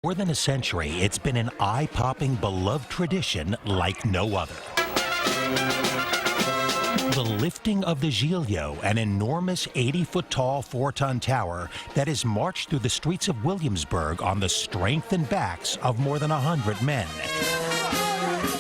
More than a century, it's been an eye-popping, beloved tradition like no other. The lifting of the Giglio, an enormous 80-foot-tall 4-ton tower that is marched through the streets of Williamsburg on the strength and backs of more than 100 men.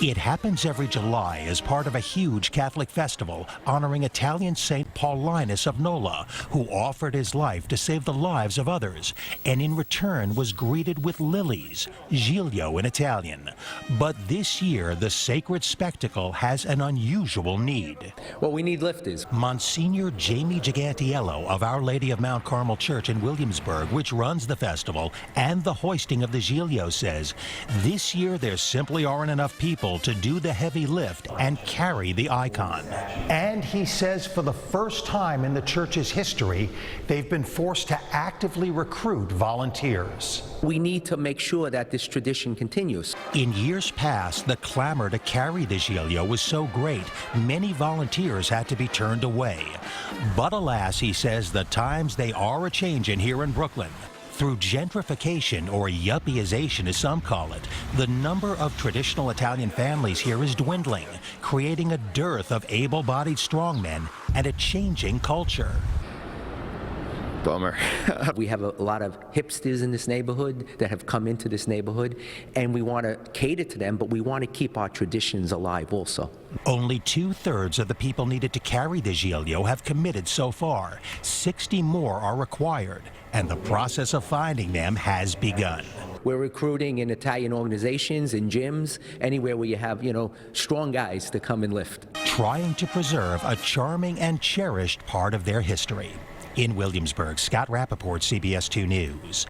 It happens every July as part of a huge Catholic festival honoring Italian Saint Paulinus of Nola, who offered his life to save the lives of others, and in return was greeted with lilies, Giglio in Italian. But this year, the sacred spectacle has an unusual need. Well, we need lifters. Monsignor Jamie Gigantiello of Our Lady of Mount Carmel Church in Williamsburg, which runs the festival and the hoisting of the Giglio, says this year there simply aren't enough people to do the heavy lift and carry the icon. And he says for the first time in the church's history, they've been forced to actively recruit volunteers. We need to make sure that this tradition continues. In years past, the clamor to carry the Giglio was so great, many volunteers had to be turned away. But alas, he says, the times they are a-changin' here in Brooklyn. Through gentrification, or yuppieization as some call it, the number of traditional Italian families here is dwindling, creating a dearth of able-bodied strongmen and a changing culture. Bummer. We have a lot of hipsters in this neighborhood that have come into this neighborhood, and we want to cater to them, but we want to keep our traditions alive also. Only 2/3 of the people needed to carry the Giglio have committed so far. 60 more are required, and the process of finding them has begun. We're recruiting in Italian organizations, in gyms, anywhere where you have, strong guys to come and lift. Trying to preserve a charming and cherished part of their history. In Williamsburg, Scott Rapoport, CBS 2 News.